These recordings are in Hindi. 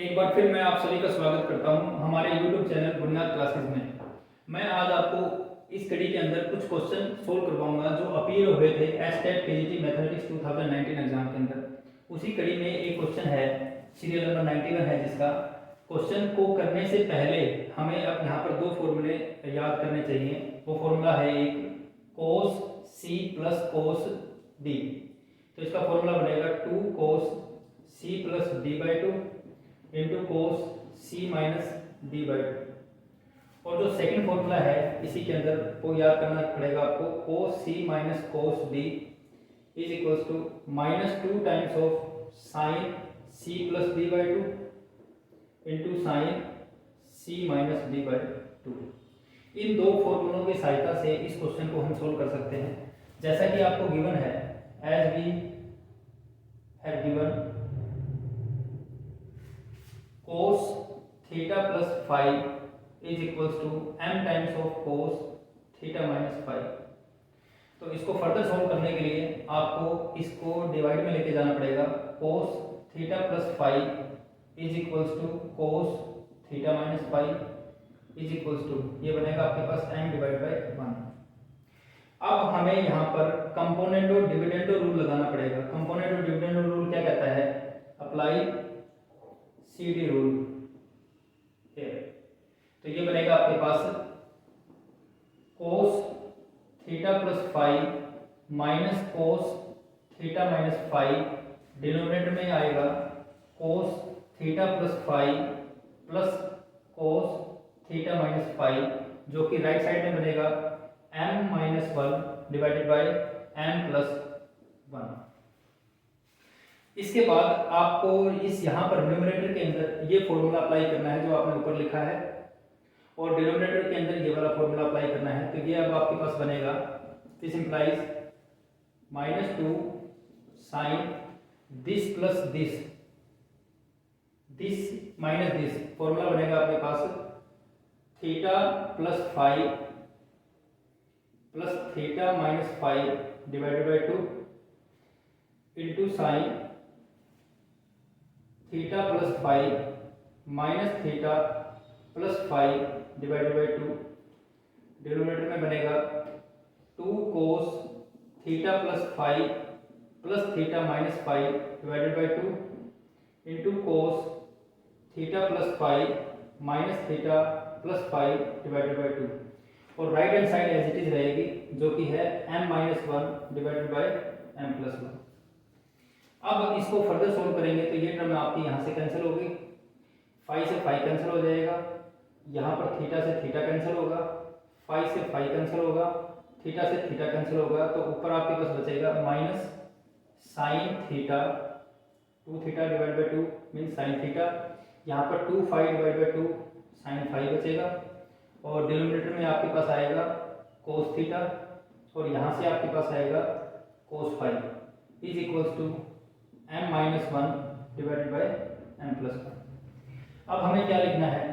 एक बार फिर मैं आप सभी का स्वागत करता हूं हमारे YouTube चैनल बुनियाद क्लासेस में। मैं आज आपको इस कड़ी के अंदर कुछ क्वेश्चन सोल्व करवाऊंगा जो अपीयर हुए थे एस्टेट पीजीटी मैथमेटिक्स 2019 एग्जाम के अंदर। उसी कड़ी में एक क्वेश्चन है, सीरियल नंबर 91 है, जिसका क्वेश्चन को करने से पहले हमें अब यहाँ पर दो फॉर्मूले याद करने चाहिए। वो फॉर्मूला है एक कोस सी प्लस कोस डी। तो इसका फॉर्मूला बनेगा 2 cos C plus D by 2 into cos C minus D by 2। और जो सेकंड फॉर्मूला है इसी के अंदर वो याद करना पड़ेगा आपको, cos C minus cos D is equals to -2 times of sine C plus D by 2 into sine C minus D by 2। इन दो फॉर्मूलों की सहायता से इस क्वेश्चन को हम सोल्व कर सकते हैं। जैसा कि आपको गिवन है, as we have given cos theta plus five is equals to m times of cos theta minus five. तो इसको फर्दर सॉल्व करने के लिए आपको इसको डिवाइड में लेके जाना पड़ेगा। cos theta plus five is equals to cos theta minus five is equals to, ये बनेगा आपके पास m डिवाइड बाई 1। अब हमें यहाँ पर कंपोनेंट और डिविडेंडो रूल लगाना पड़ेगा। कंपोनेंट और डिविडेंडो रूल क्या कहता है? अप्लाई CD रूल है। तो ये बनेगा आपके पास cos theta plus five minus cos theta minus five, denominator में आएगा cos theta plus five plus cos theta minus five, जो कि राइट साइड में बनेगा m minus 1 divided by m plus 1। इसके बाद आपको इस यहाँ पर न्यूमरेटर के अंदर ये फॉर्मूला अप्लाई करना है जो आपने ऊपर लिखा है, और डिनोमिनेटर के अंदर ये वाला फॉर्मूला अप्लाई करना है। तो ये अब आपके पास बनेगा, this implies -2 sine this plus this, this minus this. Formula बनेगा आपके पास theta plus five plus theta minus five divided by 2 into sine theta plus five minus theta plus five divided by 2। Denominator में बनेगा 2 cos theta plus five plus theta minus five divided by 2 into cos theta plus five minus theta plus five divided by 2। और right hand side as it is रहेगी, जो कि है m minus 1 divided by m plus 1। अब इसको फर्दर सोल्व करेंगे तो ये टर्म आपकी यहाँ से कैंसिल होगी, 5 से 5 कैंसिल हो जाएगा, यहाँ पर थीटा से थीटा कैंसिल होगा, 5 से 5 कैंसिल होगा, थीटा से थीटा कैंसिल होगा। तो ऊपर आपके पास बचेगा minus sine theta, 2 theta divide by 2 mean sine theta, यहाँ पर 2 5 डिवाइड बाई 2 साइन 5 बचेगा, और डिनोमिनेटर में आपके पास आएगा कोस थीटा, और यहाँ से आपके पास आएगा cos 5 is equals to m minus 1 divided by m plus 1। अब हमें क्या लिखना है?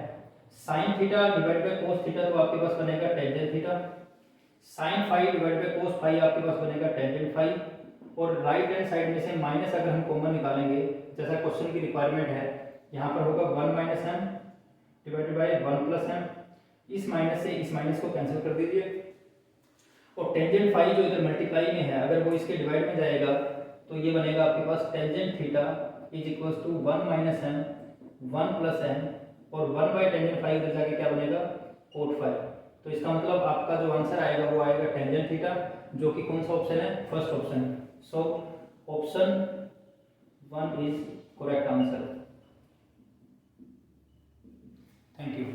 Sine theta divide by cos theta तो आपके पास बनेगा tangent theta, sine 5 divide by cos 5 आपके पास बनेगा टेंजेंट 5, और राइट हैंड साइड में से माइनस अगर हम कॉमन निकालेंगे जैसा क्वेश्चन की रिक्वायरमेंट है, यहाँ पर होगा 1 minus m divided by 1 plus m। इस माइनस से इस माइनस को कैंसिल कर दीजिए, और टेंजेंट 5 जो इधर मल्टीप्लाई में है अगर वो इसके डिवाइड में जाएगा तो ये बनेगा आपके पास tangent theta is equals to 1 minus m 1 plus m, और 1 बाई टेंजेंट 5 इधर जाके क्या बनेगा कोट 5। तो इसका मतलब आपका जो आंसर आएगा वो आएगा टेंजेंट थीटा, जो कि कौन सा ऑप्शन है? फर्स्ट ऑप्शन है। So option 1 is correct answer. Thank you.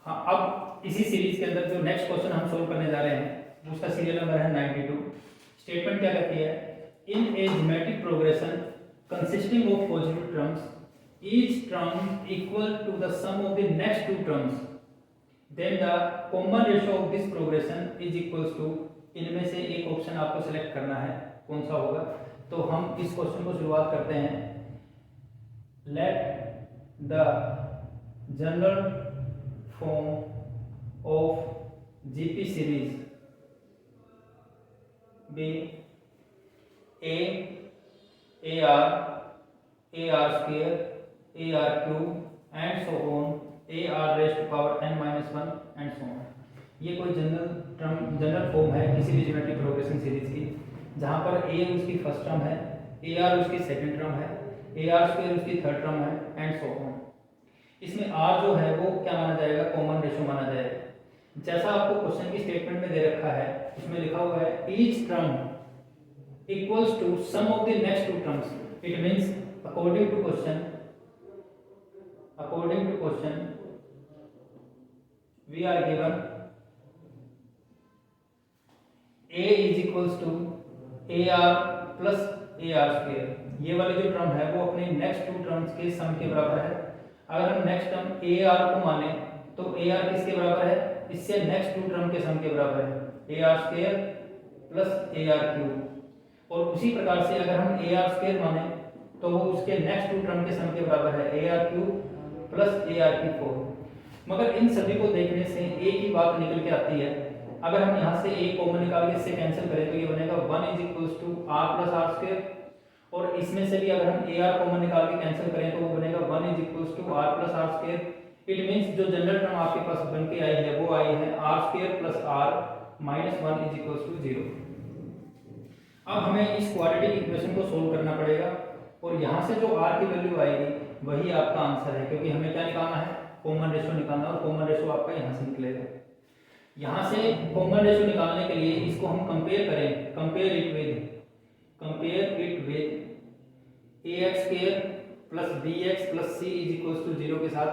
हाँ, अब इसी सीरीज के अंदर जो नेक्स्ट क्वेश्चन हम सोल्व करने जा रहे हैं उसका सीरियल नंबर है 92। स्टेटमेंट क्या कहती है? In a geometric progression consisting of positive terms, each term equal to the sum of the next two terms, then the common ratio of this progression is equals to. इनमें से एक ऑप्शन आपको सेलेक्ट करना है, कौन सा होगा? तो हम इस क्वेश्चन को शुरुआत करते हैं। Let the general form of GP series be a r square a r cube and so on a r raised power n minus one and so on. ये कोई जनरल फॉर्म है किसी भी ज्योमेट्रिक प्रोग्रेशन सीरीज की, जहाँ पर ए उसकी फर्स्ट टर्म है, ए आर उसकी सेकंड टर्म है, ए आर स्क्वायर उसकी थर्ड टर्म है एंड सो ऑन। इसमें आर जो है वो क्या माना जाएगा, कॉमन रेशो माना जाएगा। जैसा आपको क्वेश्चन की स्टेटमेंट में दे रखा है, उसमें लिखा हुआ है each term equals to sum of the next two terms. It means according to question we are given a is equals to a r plus a r square. ये वाली जो टर्म है वो अपने नेक्स्ट टू टर्म्स के सम के बराबर है। अगर हम नेक्स्ट टर्म ए आर को माने तो ए आर किसके बराबर है, इससे नेक्स्ट टू टर्म के सम के बराबर है, ए r square plus a r cube. और उसी प्रकार से अगर हम ए आर स्क्वायर माने तो वो उसके नेक्स्ट टू टर्म के सम के बराबर है, ए r cube plus a are की 4। मगर इन सभी को देखने से एक ही बात निकल के आती है। अगर हम यहाँ से a कॉमन निकाल के इससे कैंसिल करें तो ये बनेगा 1 is equals to r plus r square. और इसमें से भी अगर हम ए आर कॉमन निकाल के कैंसिल करें तो वो बनेगा 1 is equals to r plus r square. It means जो जनरल टर्म आपके पास बन के आई है वो आई है r square plus r minus 1 is equals to 0। अब हमें इस क्वाड्रेटिक इक्वेशन को सोल्व करना पड़ेगा और यहाँ से जो आर की वैल्यू आएगी वही आपका आंसर है, क्योंकि हमें क्या निकालना है, कॉमन रेशो निकालना है। और कॉमन रेशो आपका यहाँ से निकलेगा। यहाँ से कॉमन रेशो निकालने के लिए इसको हम कंपेयर करें, compare it with ax square plus bx plus c is equals to 0 के साथ।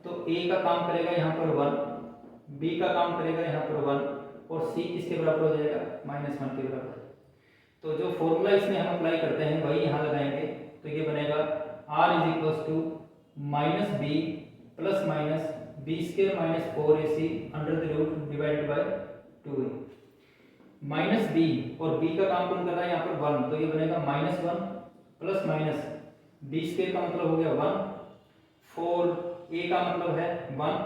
तो a का काम करेगा यहाँ पर 1, b का काम करेगा यहाँ पर 1 और c किसके बराबर हो जाएगा, -1 के बराबर। तो जो फॉर्मूला इसमें हम अप्लाई करते हैं वही यहाँ लगाएंगे। तो ये बनेगा r is equals to minus b plus minus b square minus 4ac under the root divided by 2a। Minus b और b का काम कौन कर रहा है यहाँ पर 1, तो ये बनेगा -1 प्लस माइनस बी स्क्वायर का मतलब हो गया 1, 4a का मतलब है 1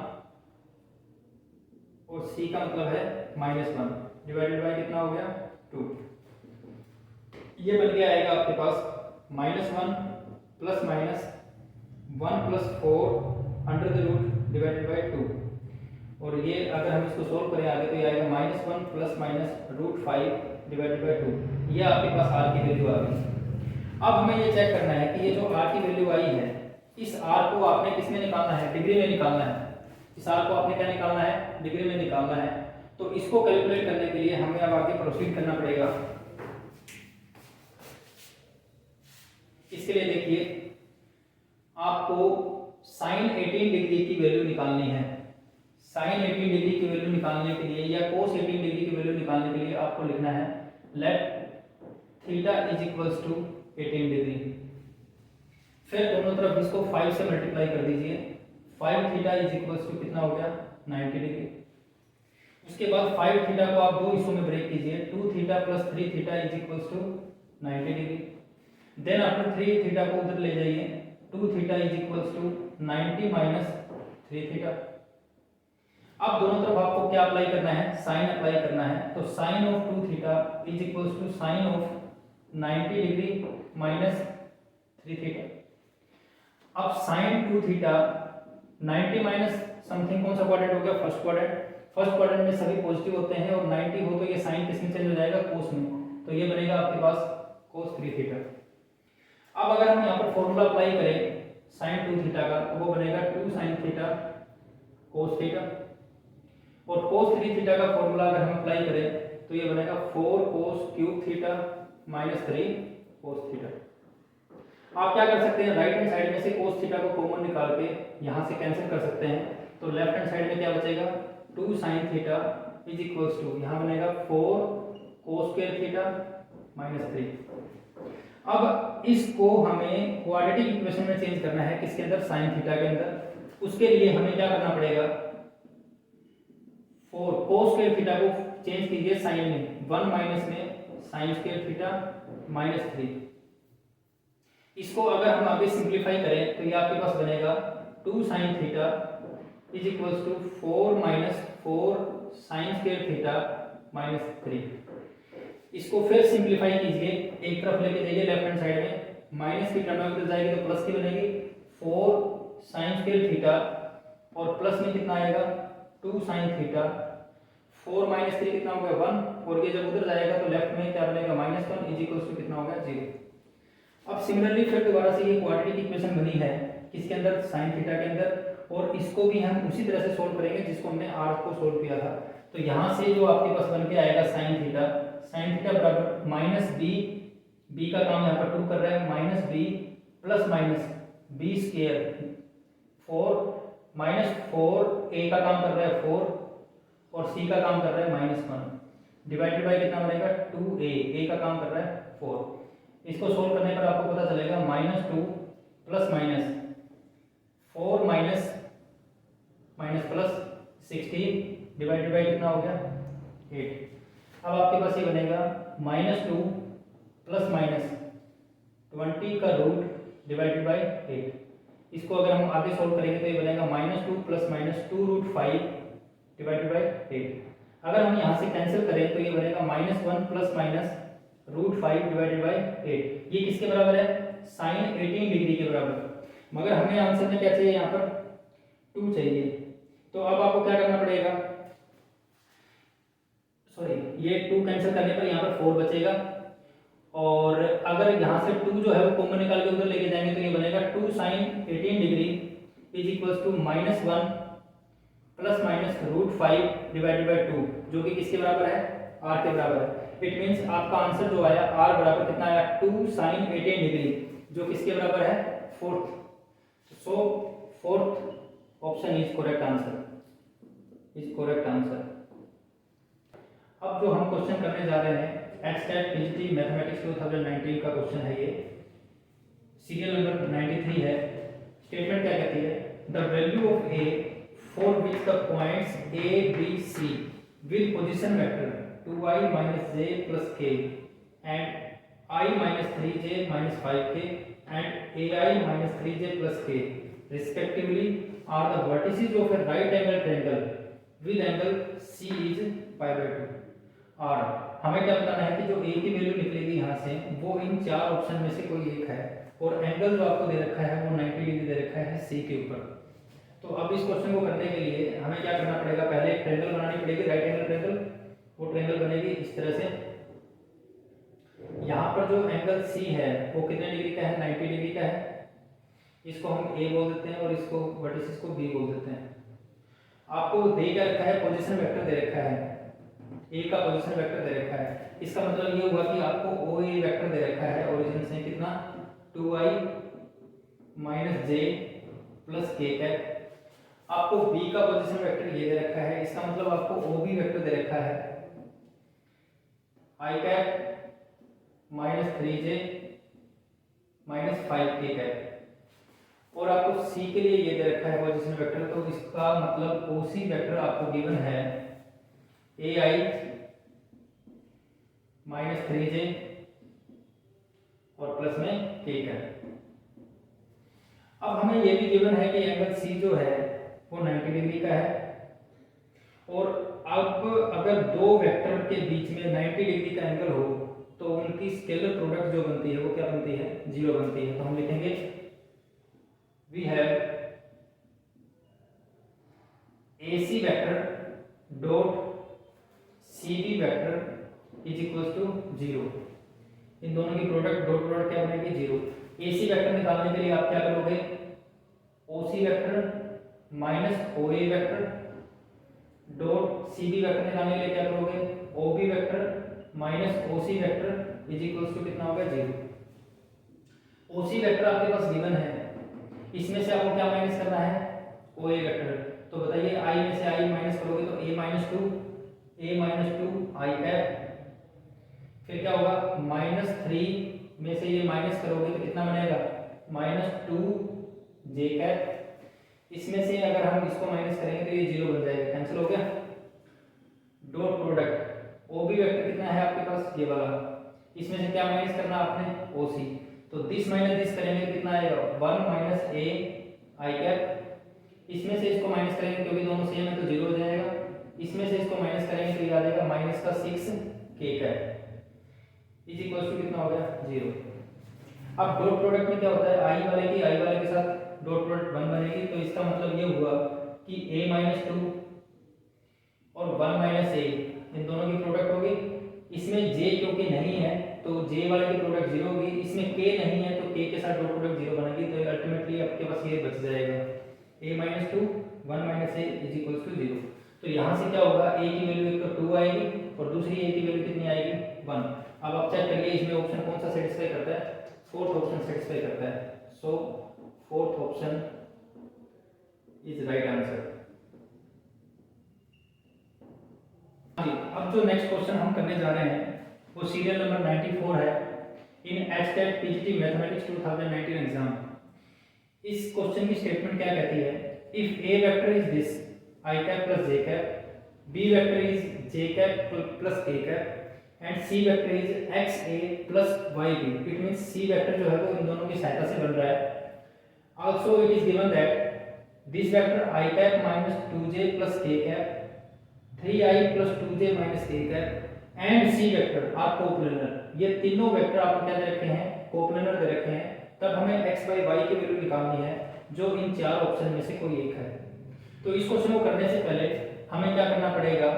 और c का मतलब है -1 डिवाइडेड बाय कितना हो गया 2। ये बन के आएगा आपके पास -1 plus minus 1 plus 4 under the root divided by 2। और ये अगर हम इसको सोल्व करें आगे तो ये आएगा -1 प्लस माइनस √5 डिवाइडेड बाय 2। ये आपके पास r की वैल्यू आ गई। अब हमें ये चेक करना है कि ये जो r की वैल्यू आई है, इस r को आपने किसमें निकालना है, डिग्री में निकालना है। इस r को आपने क्या निकालना है, डिग्री में निकालना है। तो इसको कैलकुलेट करने के लिए हमें अब आगे प्रोसीड करना पड़ेगा। इसके लिए देखिए, आपको साइन 18 डिग्री की वैल्यू निकालनी है। साइन 18 डिग्री की वैल्यू निकालने के लिए या कोस 18 डिग्री की वैल्यू निकालने के लिए आपको लिखना है let theta is equals to 18 degree. फिर दोनों तरफ इसको 5 से मल्टीप्लाई कर दीजिए। 5 थीटा इज इक्वल्स टू कितना हो गया, 90 डिग्री। उसके बाद 5 थीटा को आप दो हिस्सों में ब्रेक कीजिए। 2 theta plus 3 theta is equals to 90 degree. Then after 3 theta को उधर ले जाइए। 2 theta is equals to 90 minus 3 theta. अब दोनों तरफ आपको क्या अप्लाई करना है, साइन अप्लाई करना है। तो sine of 2 theta is equals to sine of 90 degree minus 3 theta. अब साइन 2 थीटा 90 माइनस समथिंग कौन सा क्वाड्रेंट हो गया, फर्स्ट क्वाड्रेंट। फर्स्ट क्वाड्रेंट में सभी पॉजिटिव होते हैं और 90 हो तो ये साइन किस में चेंज हो जाएगा, कोस में। तो ये बनेगा आपके पास कोस 3 थीटा। अब अगर हम यहाँ पर फॉर्मूला अप्लाई करें साइन 2 थीटा का तो वो बनेगा 2 साइन थीटा कोस थीटा। और कोस 3 थीटा का फॉर्मूला अगर हम अप्लाई करें तो ये बनेगा 4 cos cube theta minus 3 cos theta. आप क्या कर सकते हैं, राइट हैंड साइड में से कोस थीटा को कॉमन निकाल के यहाँ से कैंसिल कर सकते हैं। तो लेफ्ट हैंड साइड में क्या बचेगा, 2 sine theta is equals to यहाँ बनेगा 4 कोस स्क्वायर थीटा माइनस 3। अब इसको हमें क्वाड्रेटिक इक्वेशन में चेंज करना है, किसके अंदर, साइन थीटा के अंदर। उसके लिए हमें क्या करना पड़ेगा, 4 कोस स्क्वायर थीटा को चेंज कीजिए साइन में, 1 माइनस में साइन स्क्वायर थीटा माइनस 3। इसको अगर हम आगे सिंप्लीफाई करें तो ये आपके पास बनेगा 2 sine theta is equals to 4 minus 4 sine square theta minus 3। इसको फिर सिंप्लीफाई कीजिए, एक तरफ लेके जाइए लेफ्ट हैंड साइड में, माइनस की टर्म उधर जाएगी तो प्लस की बनेगी। 4 साइन स्क्वायर थीटा और प्लस में कितना आएगा 2 साइन थीटा, 4 माइनस 3 कितना हो गया 1, और ये जब उधर जाएगा तो लेफ्ट में क्या बनेगा -1 इज इक्वल टू कितना हो गया 0। अब सिमिलरली फिर दोबारा से ये क्वाड्रेटिक इक्वेशन बनी है किसके अंदर, साइन थीटा के अंदर, और इसको भी हम उसी तरह से सोल्व करेंगे जिसको हमने r को सोल्व किया था। तो यहाँ से जो आपके पास बन के आएगा साइन थीटा बराबर -b का काम यहाँ पर 2 कर रहा है, -b plus minus b square 4 -4 a का काम कर रहा है 4 और c का काम कर रहा है -1 डिवाइडेड बाय कितना बनेगा 2a का काम कर रहा है 4। इसको सोल्व करने पर आपको पता चलेगा -2 plus minus 4 minus plus 16 divided by कितना हो गया 8। अब आपके पास ये बनेगा -2 प्लस माइनस 20 का रूट डिवाइडेड बाय 8। इसको अगर हम आगे सोल्व करेंगे तो ये बनेगा -2 प्लस माइनस 2√5 डिवाइडेड बाय 8। अगर हम यहाँ से कैंसिल करें तो ये बनेगा -1 प्लस माइनस √5 डिवाइडेड बाय 8। ये किसके बराबर है, साइन 18 डिग्री के बराबर, मगर हमें आंसर में क्या चाहिए, यहाँ पर 2 चाहिए। तो अब आपको क्या करना पड़ेगा, सॉरी ये 2 कैंसिल करने पर यहाँ पर 4 बचेगा, और अगर यहाँ से 2 जो है वो कॉमन निकाल के उधर लेके जाएंगे तो ये बनेगा 2 sine 18 degree is equals to -1 plus minus √5 divided by 2, जो कि किसके बराबर है, r के बराबर है। इट मींस आपका आंसर जो आया r बराबर कितना आया 2 साइन 18 डिग्री, जो किसके बराबर है 4th। So 4th option is correct answer. अब जो हम क्वेश्चन करने जा रहे हैं एक्सटेट पीजीटी मैथमेटिक्स 2019 का क्वेश्चन है, ये सीरियल नंबर 93 है। स्टेटमेंट क्या कहती है, the value of a for which the points a b c with position vector 2i - j + k and i - 3j - 5k and ai - 3j + k respectively are the vertices of a right angle triangle with angle c is π/2। और हमें क्या बताना है कि जो a की वैल्यू निकलेगी यहाँ से वो इन 4 ऑप्शन में से कोई एक है, और एंगल जो आपको दे रखा है वो 90 डिग्री दे रखा है c के ऊपर। तो अब इस क्वेश्चन को करने के लिए हमें क्या करना पड़ेगा, पहले एक ट्रायंगल बनानी पड़ेगी, राइट एंगल ट्रायंगल। वो ट्रायंगल बनेगी इस तरह से, यहाँ पर जो एंगल c है वो कितने डिग्री का है, 90 डिग्री का है। इसको हम a बोल देते हैं और इसको वर्टिसेस को b बोल देते हैं। आपको दे क्या रखा है, पोजीशन वेक्टर दे रखा है, a का पोजीशन वेक्टर दे रखा है। इसका मतलब ये हुआ कि आपको OA वेक्टर दे रखा है ओरिजिन से कितना 2i - j + k कैप। आपको b का पोजीशन वेक्टर ये दे रखा है, इसका मतलब आपको OB वेक्टर दे रखा है i cap - 3j - 5k cap, और आपको c के लिए ये दे रखा है पोजीशन वेक्टर। तो इसका मतलब OC वेक्टर आपको गिवन है ai - 3j और प्लस में k कैप। अब हमें ये भी गिवन है कि एंगल c जो है वो 90 डिग्री का है, और अब अगर दो वेक्टर के बीच में 90 डिग्री का एंगल हो तो उनकी स्केलर प्रोडक्ट जो बनती है वो क्या बनती है, 0 बनती है। तो हम लिखेंगे we have AC vector dot CB vector is equals to 0। इन दोनों की प्रोडक्ट डॉट प्रोडक्ट क्या बनेगी 0। AC वेक्टर निकालने के लिए आप क्या करोगे, OC vector minus OA vector dot CB vector निकालने के लिए क्या करोगे, OB vector minus OC vector is equals to कितना होगा 0। OC वेक्टर आपके पास गिवन है, इसमें से आपको क्या माइनस करना है, OA वेक्टर। तो बताइए I में से I माइनस करोगे तो A - 2 I कैप, फिर क्या होगा -3 में से ये माइनस करोगे तो कितना बनेगा -2 J कैप। इसमें से अगर हम इसको माइनस करेंगे तो ये 0 बन जाएगा, कैंसिल हो गया। डॉट प्रोडक्ट OB वेक्टर कितना है आपके पास, ये वाला, इसमें से क्या माइनस करना आपने OC। तो दिस माइनस दिस करेंगे कितना आएगा 1 - A I कैप। इसमें से इसको माइनस करेंगे क्योंकि दोनों सेम है तो 0 हो जाएगा। इसमें से इसको माइनस करेंगे तो ये आ जाएगा -6 K cap is equal to कितना हो गया 0। अब डॉट प्रोडक्ट में क्या होता है, I वाले के साथ डॉट प्रोडक्ट 1 बनेगी, तो इसका मतलब ये हुआ कि a माइनस 2 और 1 माइनस ए इन दोनों की प्रोडक्ट होगी। इसमें j क्योंकि नहीं है तो j वाले की प्रोडक्ट 0 होगी, इसमें k नहीं है तो k के साथ डॉट प्रोडक्ट 0 बनेगी, तो अल्टीमेटली आपके पास ये बच जाएगा a minus 2 1 minus a is equal to 0। तो यहाँ से क्या होगा, a की वैल्यू एक तो 2 आएगी और दूसरी a की वैल्यू कितनी आएगी 1। अब आप चेक करिए इसमें ऑप्शन कौन सा सेटिस्फाई करता है, फोर्थ ऑप्शन सेटिस्फाई करता है। So fourth option is right answer. अब जो नेक्स्ट क्वेश्चन हम करने जा रहे हैं वो सीरियल नंबर 94 है in HTET PGT mathematics 2019 exam. इस क्वेश्चन की स्टेटमेंट क्या कहती है, if A vector is this I cap plus J cap, B vector is J cap plus K cap and C vector is X A plus Y B, it means C vector जो है वो इन दोनों की सहायता से बन रहा है। Also it is given that this vector I cap minus 2j plus K cap 3i plus 2j minus k cap and c vector are coplanar. ये तीनों वेक्टर आपको क्या दे रखे हैं, कोप्लेनर दे रखे हैं। तब हमें x बाई y की वैल्यू निकालनी है जो इन चार ऑप्शन में से कोई एक है। तो इस क्वेश्चन को करने से पहले हमें क्या करना पड़ेगा,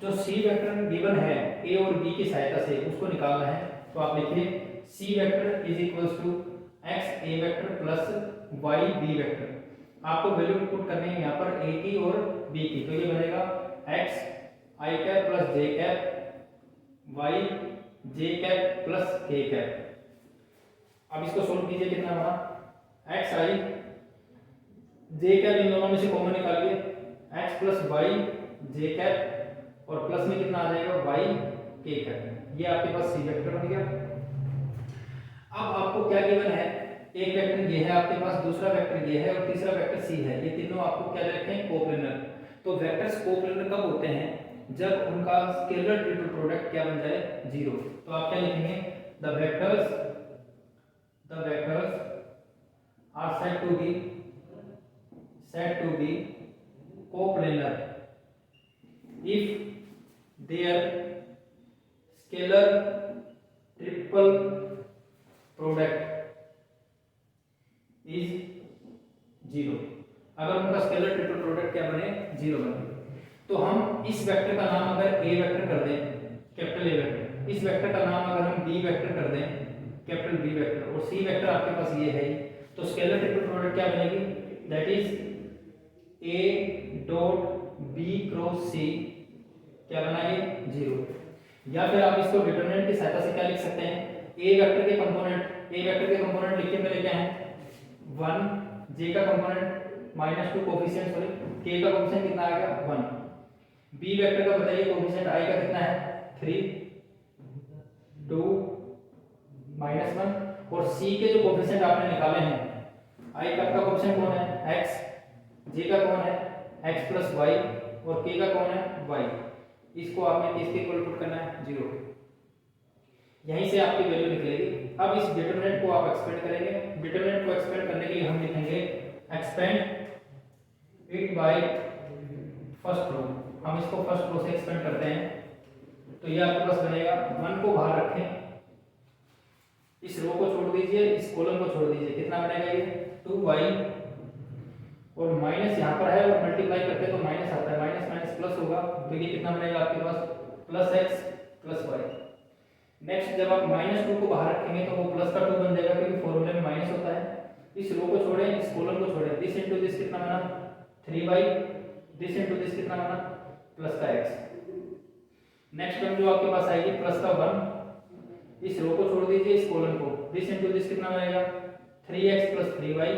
जो c वेक्टर गिवन है a और b की सहायता से उसको निकालना है। तो आप लिखिए c vector is equals to x a vector plus y b vector. आपको वैल्यू पुट करनी है यहाँ पर a की और b की, तो ये बनेगा x i cap plus j cap y j cap plus k cap. अब इसको सोल्व कीजिए, कितना बना x i j कैप इन दोनों में से कॉमन निकालिए, x plus y j cap और प्लस में कितना आ जाएगा y k कैप। ये आपके पास c वेक्टर बन गया। अब आपको क्या गिवन है, एक वेक्टर ये है आपके पास, दूसरा वेक्टर ये है और तीसरा वेक्टर c है। ये तीनों आपको क्या रखे हैं, कोप्लेनर। तो वेक्टर्स कोप्लेनर कब होते हैं, जब उनका स्केलर ट्रिपल प्रोडक्ट क्या बन जाए 0। तो आप क्या लिखेंगे, the vectors are said to be coplanar if their scalar triple product is 0। अगर उनका स्केलर ट्रिपल प्रोडक्ट क्या बने 0 बने, तो हम इस वेक्टर का नाम अगर a वेक्टर कर दें कैपिटल A वेक्टर, इस वेक्टर का नाम अगर हम b वेक्टर कर दें कैपिटल B वेक्टर और c वेक्टर आपके पास ये है, तो स्केलर ट्रिपल प्रोडक्ट क्या बनेगी, that is a dot b cross c क्या बना ये 0। या फिर आप इसको डिटरमिनेंट की सहायता से क्या लिख सकते हैं, a वेक्टर के कंपोनेंट लिख के पहले क्या है 1, j का कंपोनेंट -2 कोफिशिएंट सॉरी k का कोफिशिएंट कितना आएगा 1, b वेक्टर का बताइए कोफिशिएंट i का कितना है 3 2 -1 और c के जो कोफिशिएंट आपने निकाले हैं, i का कोफिशिएंट कौन है x, j का कौन है x प्लस y और k का कौन है y। इसको आपने किसके इक्वल पुट करना है 0, यहीं से आपकी वैल्यू निकलेगी। अब इस डिटरमिनेंट को आप एक्सपेंड करेंगे, डिटरमिनेंट को एक्सपेंड करने के लिए हम लिखेंगे expand it by first row. हम इसको फर्स्ट रो से एक्सपेंड करते हैं, तो ये आपके पास बनेगा 1 को बाहर रखें, इस रो को छोड़ दीजिए, इस कॉलम को छोड़ दीजिए, कितना बनेगा ये 2y और माइनस यहाँ पर है और मल्टीप्लाई करते हैं तो माइनस आता है, माइनस माइनस प्लस होगा, तो ये कितना बनेगा आपके पास plus x plus y। Next जब आप -2 को बाहर रखेंगे तो वो प्लस का 2 बन जाएगा क्योंकि फॉर्मूले में माइनस होता है। इस रो को छोड़ें, इस कॉलम को छोड़ें, दिस इनटू दिस कितना बना 3y, दिस इनटू दिस कितना बना प्लस का x। नेक्स्ट टर्म जो आपके पास आएगी प्लस का 1, इस रो को छोड़ दीजिए, इस कॉलम को, दिस इनटू दिस कितना बनेगा 3x प्लस 3y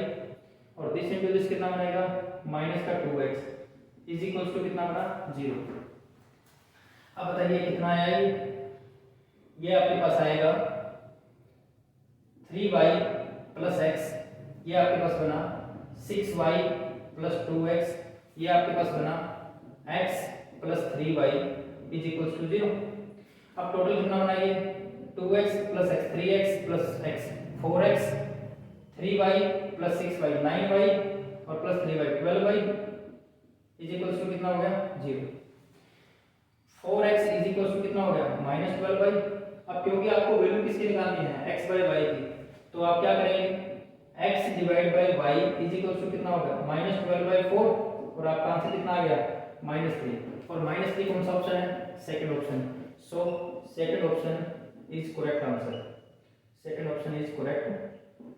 और दिस इनटू दिस कितना बनेगा माइनस का 2x इज इक्वल्स टू कितना बना 0। अब बताइए कितना आया ये आपके पास आएगा 3y प्लस x, ये आपके पास बना 6y प्लस 2x, ये आपके पास बना x plus 3y is equals to 0। अब टोटल कितना बना ये 2x plus x 3x plus x 4x 3y plus 6y 9y और plus 3y 12y is equals to कितना हो गया 0। 4x इज इक्वल्स टू कितना हो गया -12y। अब क्योंकि आपको वैल्यू किसकी निकालनी है x बाय y की, तो आप क्या करेंगे x divide by y is equal to कितना होगा -12/4 और आपका आंसर कितना आ गया -3 और -3 कौन सा ऑप्शन है second option. So second option is correct answer. Second option is correct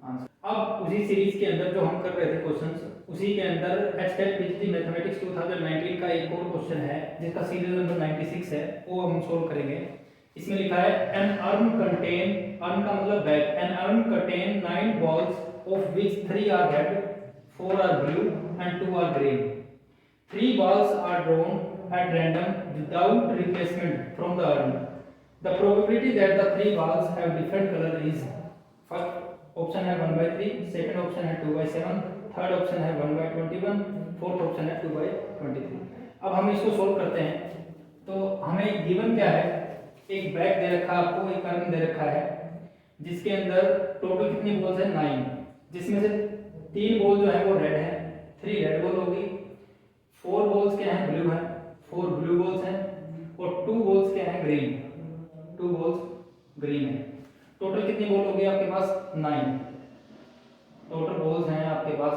answer. अब उसी सीरीज के अंदर जो हम कर रहे थे क्वेश्चंस उसी के अंदर एचटेट पीजीटी मैथमेटिक्स 2019 का एक और क्वेश्चन है जिसका सीरियल नंबर 96 है, वो हम सोल्व करेंगे। इसमें लिखा है एन अर्न कंटेन, अर्न का मतलब bag, an urn contain 9 balls of which 3 are red, 4 are blue and 2 are green. 3 balls are drawn at random without replacement from the urn. The probability that the 3 balls have different color is, first option है 1/3, सेकंड ऑप्शन है 2/7, थर्ड ऑप्शन है 1/21, फोर्थ ऑप्शन है 2/23। अब हम इसको सोल्व करते हैं। तो हमें गिवन क्या है, एक बैग दे रखा है आपको, एक अर्न दे रखा है जिसके अंदर टोटल कितनी बॉल्स है 9, जिसमें से 3 बॉल जो है वो रेड है, 3 रेड बॉल होगी, 4 बॉल्स क्या है ब्लू है, 4 ब्लू बॉल्स हैं और 2 बॉल्स क्या है ग्रीन, 2 बॉल्स ग्रीन है। टोटल कितनी बॉल होगी आपके पास 9, टोटल बॉल्स हैं आपके पास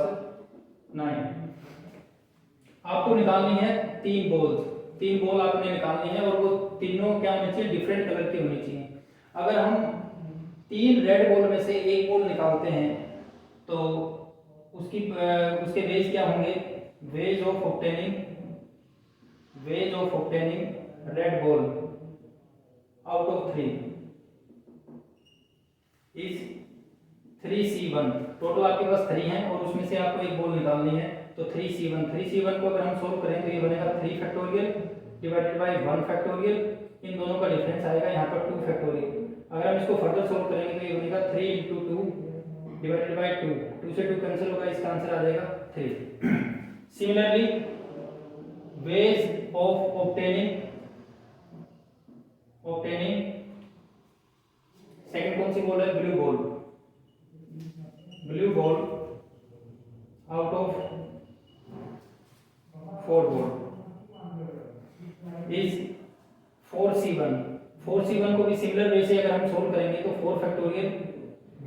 9। आपको निकालनी है 3 बॉल्स, 3 बॉल आपने निकालनी है और वो तीनों क्या होनी चाहिए डिफरेंट कलर की होनी चाहिए। अगर हम 3 रेड बॉल में से एक बॉल निकालते हैं तो उसके वेज क्या होंगे, ways of obtaining red ball out of 3 is 3C1। Total आपके पास 3 हैं और उसमें से आपको एक बॉल निकालनी है तो 3C1। 3C1 को अगर हम सोल्व करें तो ये बनेगा 3 फैक्टोरियल डिवाइडेड बाय 1 फैक्टोरियल, इन दोनों का डिफरेंस आएगा यहाँ पर 2 फैक्टोरियल। अगर हम इसको फर्दर सोल्व करेंगे तो ये बनेगा 3 × 2 डिवाइडेड बाय 2, 2 से 2 कैंसिल होगा, इसका आंसर आ जाएगा 3। Similarly ways of obtaining second कौन सी बॉल है, blue ball out of 4 ball is 4C1। 4C1 को भी सिमिलर वे से अगर हम सोल्व करेंगे तो 4 फैक्टोरियल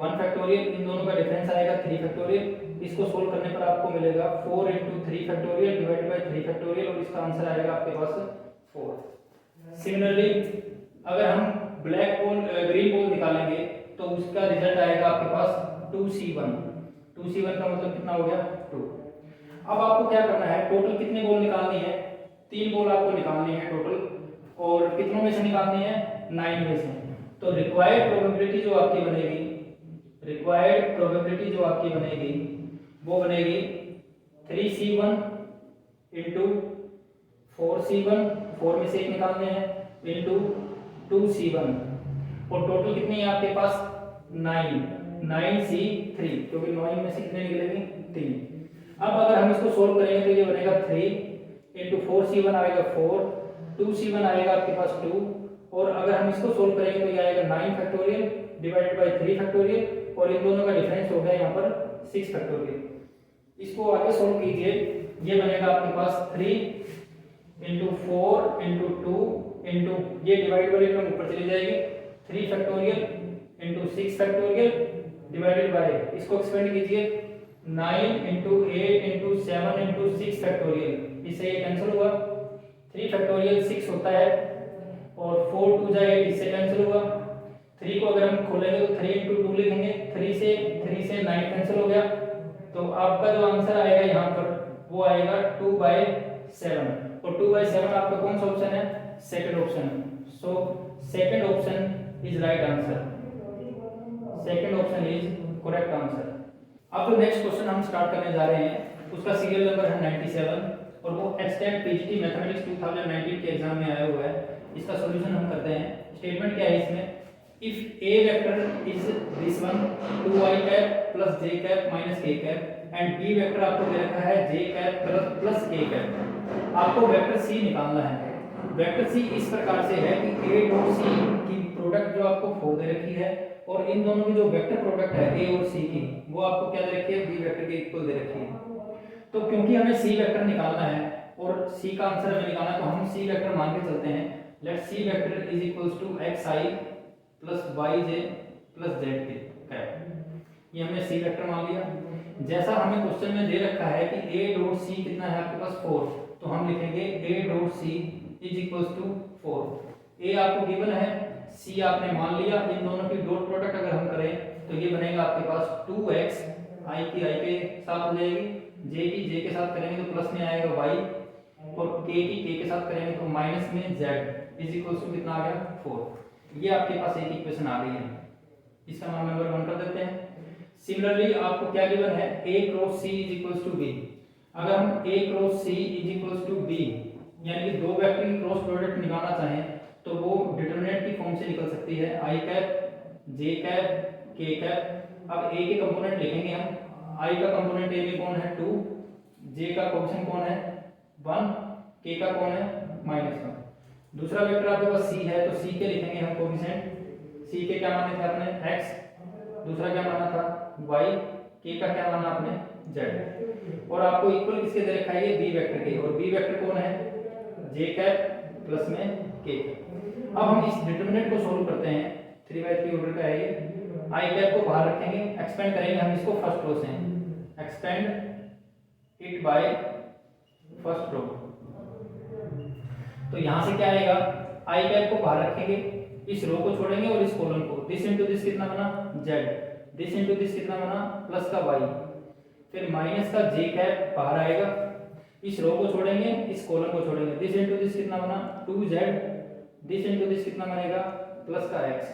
1 फैक्टोरियल, इन दोनों का डिफरेंस आएगा 3 फैक्टोरियल। इसको सोल्व करने पर आपको मिलेगा 4 × 3 फैक्टोरियल डिवाइडेड बाय 3 फैक्टोरियल और इसका आंसर आएगा आपके पास 4। सिमिलरली अगर हम ग्रीन बॉल निकालेंगे तो उसका रिजल्ट आएगा आपके पास 2C1। 2C1 का मतलब कितना हो गया 2। अब आपको क्या करना है, टोटल कितनी बॉल निकालनी है, 3 बॉल आपको निकालनी है टोटल, और कितनों में से निकालनी है 9 में से। तो रिक्वायर्ड प्रोबेबिलिटी जो आपकी बनेगी वो बनेगी 3C1 × 4C1, 4 में से एक निकालने हैं, इंटू 2C1 और टोटल कितनी है आपके पास 9C3, क्योंकि 9 में से कितने निकलेंगे 3। अब अगर हम इसको सोल्व करेंगे तो ये बनेगा 3 × 4C1 आएगा 4, 2C1 आएगा आपके पास 2 और अगर हम इसको सोल्व करेंगे तो ये आएगा 9 फैक्टोरियल डिवाइडेड बाय 3 फैक्टोरियल और इन दोनों का डिफरेंस हो गया यहाँ पर 6 फैक्टोरियल। इसको आगे सोल्व कीजिए, ये बनेगा आपके पास 3 × 4 × 2 × ये डिवाइड वाली टर्म ऊपर चली जाएगी, 3 फैक्टोरियल × 6 फैक्टोरियल डिवाइडेड बाय, इसको एक्सपेंड कीजिए 9 × 8 × 7 × 6 फैक्टोरियल, इससे ये कैंसिल हुआ, 3 फैक्टोरियल 6 होता है और 4 2 8, इससे कैंसिल हुआ। 3 को अगर हम खोलेंगे तो 3 × 2 लिखेंगे, 3 से 9 कैंसिल हो गया, तो आपका जो आंसर आएगा यहाँ पर वो आएगा 2/7 और 2/7 आपका कौन सा ऑप्शन है, second option. So second option is right answer, second option is correct answer. अब जो नेक्स्ट क्वेश्चन हम स्टार्ट करने जा रहे हैं उसका सीरियल नंबर है 97 और वो एचटेट पीजीटी मैथमेटिक्स 2019 के एग्जाम में आया हुआ है। इसका सॉल्यूशन हम करते हैं। स्टेटमेंट क्या है इसमें, if A vector is this one 2i cap plus j cap minus k cap and b vector आपको दे रखा है j cap plus k cap, आपको वेक्टर c निकालना है। वेक्टर c इस प्रकार से है कि a और c की प्रोडक्ट जो आपको 4 दे रखी है और इन दोनों की जो वेक्टर प्रोडक्ट है a और c की वो आपको क्या दे रखी है, b वेक्टर के इक्वल दे रखी है। तो क्योंकि हमें c वेक्टर निकालना है और c का आंसर हमें निकालना है तो हम c वेक्टर मान के चलते हैं। Let c vector is equals to xi plus yj plus zk cap. ये हमने सी वेक्टर मान लिया। जैसा हमें क्वेश्चन में दे रखा है कि ए डॉट सी कितना है आपके पास 4, तो हम लिखेंगे a dot c is equals to 4। A आपको गिवन है, सी आपने मान लिया, इन दोनों की डॉट प्रोडक्ट अगर हम करें तो ये बनेगा आपके पास 2x, आई की आई के साथ हो जाएगी, जे की जे के साथ करेंगे तो प्लस में आएगा y, और k की k के साथ करेंगे तो माइनस में z इज इक्वल्स टू कितना आ गया 4। ये आपके पास एक इक्वेशन आ गई है, इसका नाम नंबर 1 कर देते हैं। सिमिलरली आपको क्या गिवन है, a cross c is equals to b। अगर हम a cross c is equals to b यानी कि दो वेक्टर की क्रॉस प्रोडक्ट निकालना चाहें तो वो डिटरमिनेंट की फॉर्म से निकल सकती है, i cap j cap k cap. अब a के कंपोनेंट लिखेंगे हम, i का कंपोनेंट a में कौन है 2, j का कोएफिशिएंट कौन है 1, k का कौन है -1। दूसरा वेक्टर आपके पास c है तो c के लिखेंगे हम कोएफिशिएंट, c के क्या माने थे आपने x, दूसरा क्या माना था y, k का क्या माना आपने z, और आपको इक्वल किसके दे रखा है ये b वेक्टर के, और b वेक्टर कौन है j कैप प्लस में k। अब हम इस डिटरमिनेंट को सॉल्व करते हैं, 3/3 ऑर्डर का है ये। i कैप को बाहर रखेंगे, एक्सपेंड करेंगे हम इसको फर्स्ट रो से, expand it by first row. तो यहां से क्या आएगा, i कैप को बाहर रखेंगे, इस रो को छोड़ेंगे और इस कॉलम को, दिस इनटू दिस कितना बना z, दिस इनटू दिस कितना बना प्लस का y, फिर माइनस का j कैप बाहर आएगा, इस रो को छोड़ेंगे इस कॉलम को छोड़ेंगे, दिस इनटू दिस कितना बना 2z, दिस इनटू दिस कितना बनेगा प्लस का x,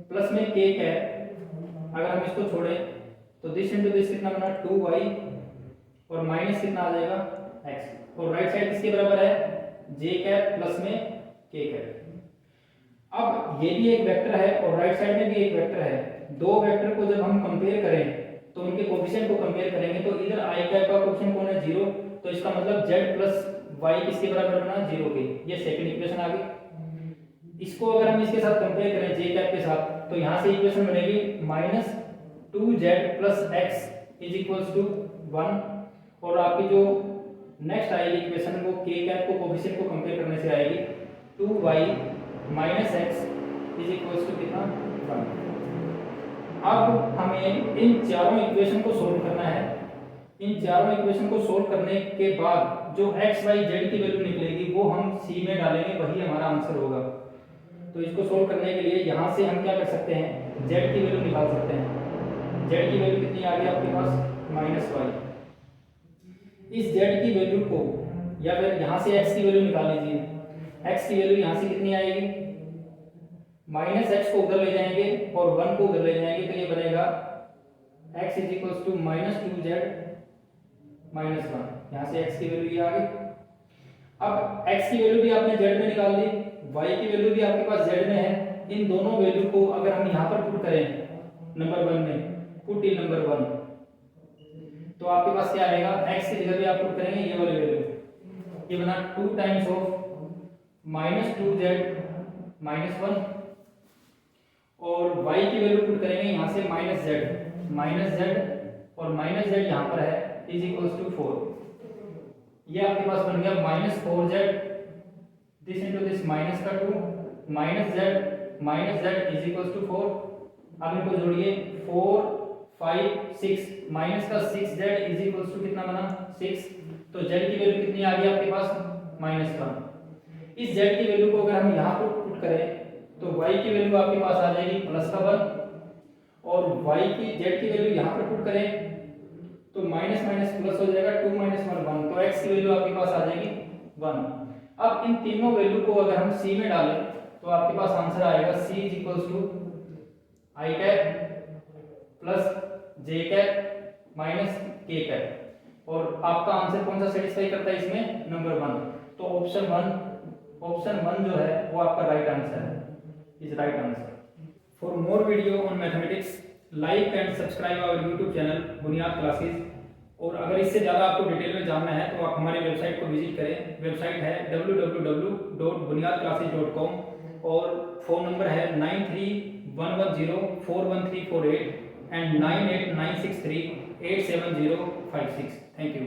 प्लस में k कैप, अगर हम इसको छोड़े तो दिस इनटू दिस कितना बना 2y, और माइनस कितना आ जाएगा x, और राइट साइड किसके बराबर है j कैप प्लस में k कैप। अब ये भी एक वेक्टर है और राइट साइड में भी एक वेक्टर है, दो वेक्टर को जब हम कंपेयर करें तो उनके कोएफिशिएंट को कंपेयर करेंगे तो इधर i कैप का कोएफिशिएंट कौन है 0, तो इसका मतलब z प्लस y किसके बराबर बना 0 के, ये सेकंड इक्वेशन आ गई। इसको अगर हम इसके साथ कंपेयर करें j कैप के साथ तो यहां से इक्वेशन बनेगी -2z plus x is equals to 1, और आपकी जो नेक्स्ट आएगी इक्वेशन वो k कैप को कोएफिशिएंट को कंपेयर करने से आएगी 2y minus x is equals to कितना 1। अब हमें इन चारों इक्वेशन को सोल्व करना है। इन चारों इक्वेशन को सोल्व करने के बाद जो x y z की वैल्यू निकलेगी वो हम c में डालेंगे, वही हमारा आंसर होगा। तो इसको सोल्व करने के लिए यहाँ से हम क्या कर सकते हैं, z की वैल्यू निकाल सकते हैं। z की वैल्यू कितनी आ गई आपके पास -y। इस z की वैल्यू को, या फिर यहाँ से x की वैल्यू निकाल लीजिए, x की वैल्यू यहाँ से कितनी आएगी, -x को उधर ले जाएंगे और 1 को उधर ले जाएंगे तो ये बनेगा x is equals to -2z -1। यहाँ से x की वैल्यू ये आ गई। अब x की वैल्यू भी आपने z में निकाल दी, y की वैल्यू भी आपके पास z में है। इन दोनों वैल्यू को अगर हम यहाँ पर पुट करें नंबर 1 में, पुट इन नंबर 1, तो आपके पास क्या आएगा, x की जगह भी आप पुट करेंगे ये वाली वैल्यू, ये बना 2 टाइम्स ऑफ -2z -1, और y की वैल्यू पुट करेंगे यहाँ से -z और -z यहाँ पर है इज इक्वल्स टू 4। ये आपके पास बन गया -4z, this into this minus का 2 -z इज इक्वल्स टू 4। अब इनको जोड़िए 4 5 6 माइनस का 6z इज इक्वल्स टू कितना बना 6। तो z की वैल्यू कितनी आ गई आपके पास -1। इस z की वैल्यू को अगर हम यहाँ पर पुट करें तो y की वैल्यू आपके पास आ जाएगी प्लस का 1, और y की z की वैल्यू यहाँ पर पुट करें तो माइनस माइनस प्लस हो जाएगा 2 - 1 1, तो x की वैल्यू आपके पास आ जाएगी 1। अब इन तीनों वैल्यू को अगर हम c में डालें तो आपके पास आंसर आएगा c is equals to i cap plus j cap minus k cap, और आपका आंसर कौन सा सेटिस्फाई करता है इसमें, नंबर 1। तो ऑप्शन 1 जो है वो आपका राइट आंसर है, is right answer. For more video on mathematics like and subscribe our YouTube channel Buniyaad classes. और अगर इससे ज़्यादा आपको डिटेल में जानना है तो आप हमारी वेबसाइट को विजिट करें। वेबसाइट है www.bunyadclasses.com और फ़ोन नंबर है 9311041348 एंड 9896387056। Thank you.